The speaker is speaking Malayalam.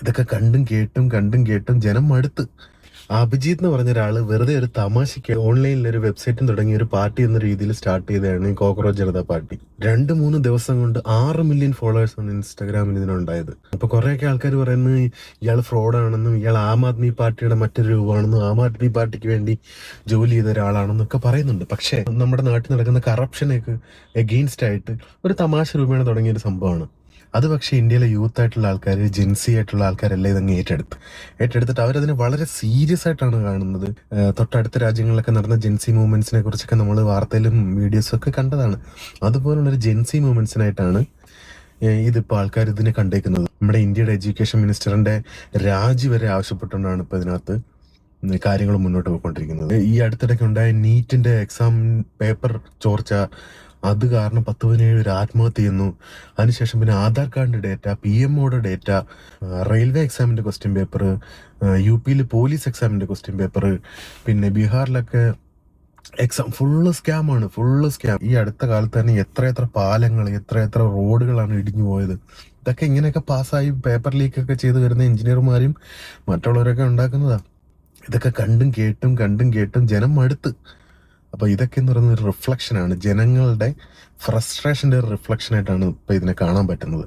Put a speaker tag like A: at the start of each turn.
A: ഇതൊക്കെ കണ്ടും കേട്ടും ജനം മടുത്ത്. അഭിജിത്ത് എന്ന് പറഞ്ഞ ഒരാള് വെറുതെ ഒരു തമാശയ്ക്ക് ഓൺലൈനിൽ ഒരു വെബ്സൈറ്റും തുടങ്ങി ഒരു പാർട്ടി എന്ന രീതിയിൽ സ്റ്റാർട്ട് ചെയ്തതാണ് ഈ കോക്രോച്ച് ജനതാ പാർട്ടി. 2-3 ദിവസം കൊണ്ട് 6 മില്യൺ ഫോളോവേഴ്സ് ആണ് ഇൻസ്റ്റാഗ്രാമിൽ ഇതിനുണ്ടായത്. അപ്പൊ കുറെയൊക്കെ ആൾക്കാർ പറയുന്നത് ഇയാൾ ഫ്രോഡാണെന്നും ഇയാൾ ആം ആദ്മി പാർട്ടിയുടെ മറ്റൊരു രൂപമാണെന്നും ആം ആദ്മി പാർട്ടിക്ക് വേണ്ടി ജോലി ചെയ്ത ഒരാളാണെന്നൊക്കെ പറയുന്നുണ്ട്. പക്ഷേ നമ്മുടെ നാട്ടിൽ നടക്കുന്ന കറപ്ഷനൊക്കെ എഗെയിൻസ്റ്റ് ആയിട്ട് ഒരു തമാശ രൂപേണ തുടങ്ങിയ ഒരു സംഭവമാണ് അത്. പക്ഷേ ഇന്ത്യയിലെ യൂത്ത് ആയിട്ടുള്ള ആൾക്കാർ, ജെൻസി ആയിട്ടുള്ള ആൾക്കാരെല്ലാം ഇതങ്ങ് ഏറ്റെടുത്തിട്ട് അവരതിനെ വളരെ സീരിയസ് ആയിട്ടാണ് കാണുന്നത്. തൊട്ടടുത്ത രാജ്യങ്ങളിലൊക്കെ നടന്ന ജെൻസി മൂവ്മെന്റ്സിനെ കുറിച്ചൊക്കെ നമ്മൾ വാർത്തയിലും വീഡിയോസും ഒക്കെ കണ്ടതാണ്. അതുപോലുള്ളൊരു ജെൻസി മൂവ്മെന്റ്സിനായിട്ടാണ് ഇതിപ്പോൾ ആൾക്കാർ ഇതിനെ കണ്ടേക്കുന്നത്. നമ്മുടെ ഇന്ത്യയുടെ എഡ്യൂക്കേഷൻ മിനിസ്റ്ററിന്റെ രാജി വരെ ആവശ്യപ്പെട്ടുകൊണ്ടാണ് ഇപ്പോൾ ഇതിനകത്ത് കാര്യങ്ങൾ മുന്നോട്ട് പോയിക്കൊണ്ടിരിക്കുന്നത്. ഈ അടുത്തിടയ്ക്ക് ഉണ്ടായ നീറ്റിന്റെ എക്സാം പേപ്പർ ചോർച്ച, അത് കാരണം 10-17 പേര് ആത്മഹത്യ ചെയ്യുന്നു. അതിനുശേഷം പിന്നെ ആധാർ കാർഡിന്റെ ഡേറ്റ, PMOയുടെ ഡേറ്റ, റെയിൽവേ എക്സാമിന്റെ ക്വസ്റ്റ്യൻ പേപ്പർ, UP-യിൽ പോലീസ് എക്സാമിന്റെ ക്വസ്റ്റ്യൻ പേപ്പർ, പിന്നെ ബീഹാറിലൊക്കെ എക്സാം ഫുള്ള് സ്കാമാണ്. ഈ അടുത്ത കാലത്ത് തന്നെ എത്ര പാലങ്ങൾ, എത്ര റോഡുകളാണ് ഇടിഞ്ഞു പോയത്. ഇതൊക്കെ ഇങ്ങനെയൊക്കെ പാസ്സായി പേപ്പർ ലീക്കൊക്കെ ചെയ്ത് വരുന്ന എഞ്ചിനീയർമാരും മറ്റുള്ളവരൊക്കെ ഉണ്ടാക്കുന്നതാ. ഇതൊക്കെ കണ്ടും കേട്ടും ജനം മടുത്ത്. അപ്പോൾ ഇതൊക്കെ എന്ന് പറയുന്ന ഒരു റിഫ്ലക്ഷനാണ്, ജനങ്ങളുടെ ഫ്രസ്ട്രേഷൻ്റെ ഒരു റിഫ്ലക്ഷനായിട്ടാണ് ഇപ്പോൾ ഇതിനെ കാണാൻ പറ്റുന്നത്.